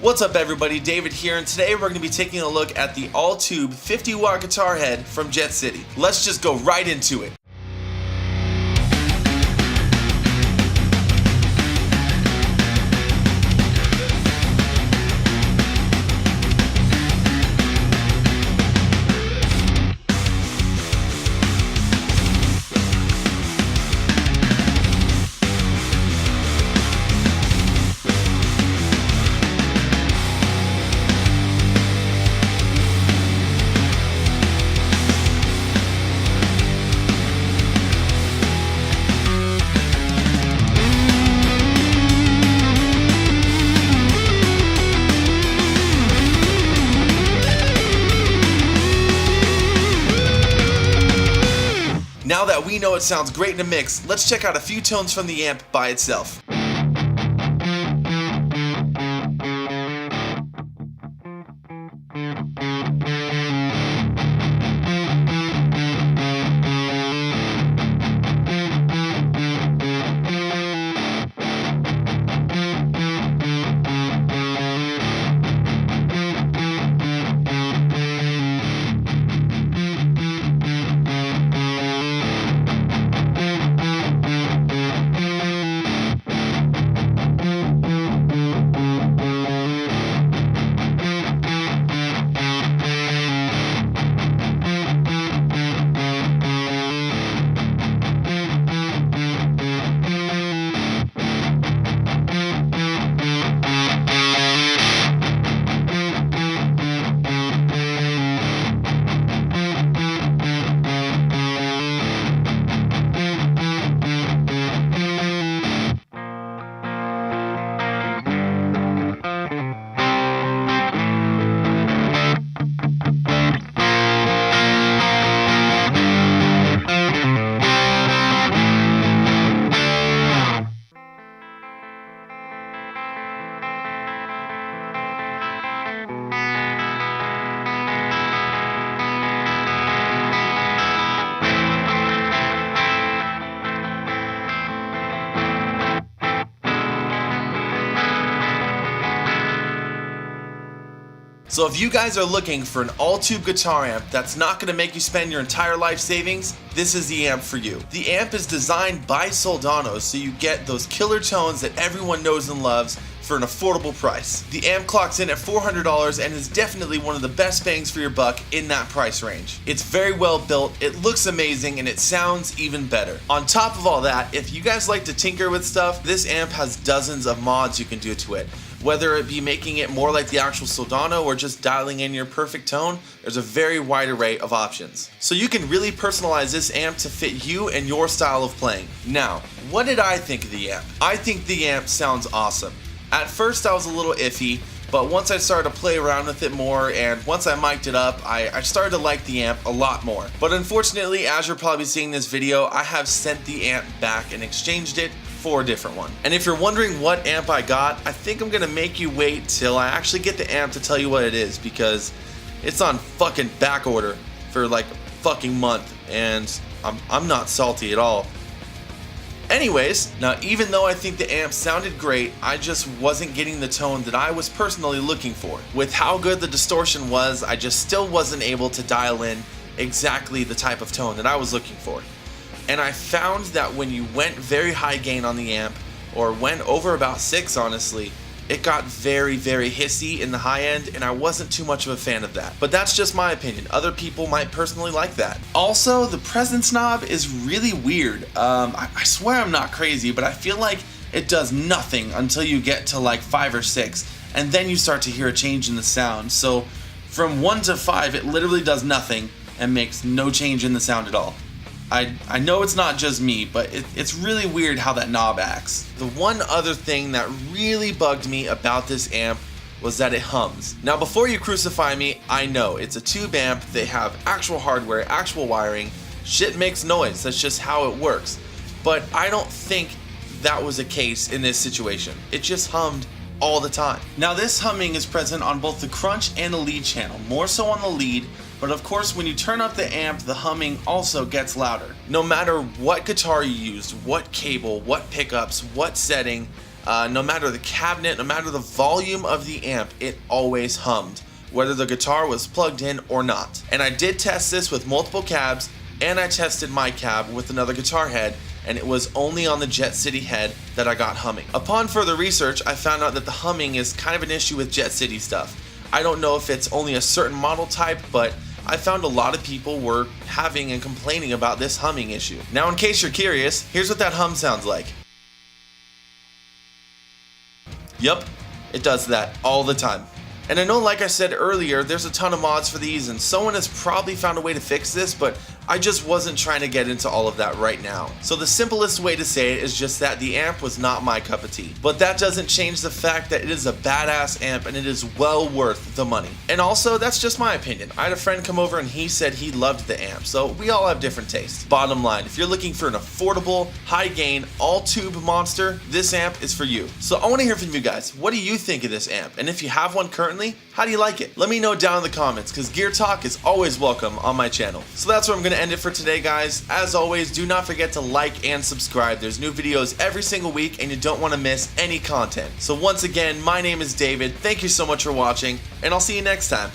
What's up everybody, David here, and today we're going to be taking a look at the all-tube 50-watt guitar head from Jet City. Let's just go right into it. Now that we know it sounds great in a mix, let's check out a few tones from the amp by itself. So if you guys are looking for an all-tube guitar amp that's not going to make you spend your entire life savings, this is the amp for you. The amp is designed by Soldano, so you get those killer tones that everyone knows and loves for an affordable price. The amp clocks in at $400 and is definitely one of the best bangs for your buck in that price range. It's very well built, it looks amazing, and it sounds even better. On top of all that, if you guys like to tinker with stuff, this amp has dozens of mods you can do to it. Whether it be making it more like the actual Soldano or just dialing in your perfect tone, there's a very wide array of options. So you can really personalize this amp to fit you and your style of playing. Now, what did I think of the amp? I think the amp sounds awesome. At first I was a little iffy, but once I started to play around with it more and once I mic'd it up, I started to like the amp a lot more. But unfortunately, as you're probably seeing this video, I have sent the amp back and exchanged it for a different one. And if you're wondering what amp I got, I think I'm gonna make you wait till I actually get the amp to tell you what it is, because it's on fucking back order for like a fucking month and I'm not salty at all. Anyways, now even though I think the amp sounded great, I just wasn't getting the tone that I was personally looking for. With how good the distortion was, I just still wasn't able to dial in exactly the type of tone that I was looking for. And I found that when you went very high gain on the amp, or went over about 6 honestly, it got very, very hissy in the high end, and I wasn't too much of a fan of that. But that's just my opinion. Other people might personally like that. Also, the presence knob is really weird. I swear I'm not crazy, but I feel like it does nothing until you get to like 5 or 6, and then you start to hear a change in the sound. So from 1 to 5, it literally does nothing and makes no change in the sound at all. I know it's not just me, but it's really weird how that knob acts. The one other thing that really bugged me about this amp was that it hums. Now before you crucify me, I know it's a tube amp, they have actual hardware, actual wiring, shit makes noise, that's just how it works. But I don't think that was the case in this situation. It just hummed all the time. Now this humming is present on both the crunch and the lead channel, more so on the lead, but of course when you turn up the amp, the humming also gets louder. No matter what guitar you used, what cable, what pickups, what setting, no matter the cabinet, no matter the volume of the amp, it always hummed, whether the guitar was plugged in or not. And I did test this with multiple cabs, and I tested my cab with another guitar head, and it was only on the Jet City head that I got humming. Upon further research, I found out that the humming is kind of an issue with Jet City stuff. I don't know if it's only a certain model type, but I found a lot of people were having and complaining about this humming issue. Now, in case you're curious, here's what that hum sounds like. Yup, it does that all the time. And I know, like I said earlier, there's a ton of mods for these, and someone has probably found a way to fix this, but I just wasn't trying to get into all of that right now. So the simplest way to say it is just that the amp was not my cup of tea. But that doesn't change the fact that it is a badass amp and it is well worth the money. And also, that's just my opinion. I had a friend come over and he said he loved the amp, so we all have different tastes. Bottom line, if you're looking for an affordable, high gain, all tube monster, this amp is for you. So I want to hear from you guys. What do you think of this amp? And if you have one currently, how do you like it? Let me know down in the comments, because gear talk is always welcome on my channel. So that's where I'm going to end it for today, guys. As always, do not forget to like and subscribe. There's new videos every single week, and you don't want to miss any content. So once again, my name is David. Thank you so much for watching, and I'll see you next time.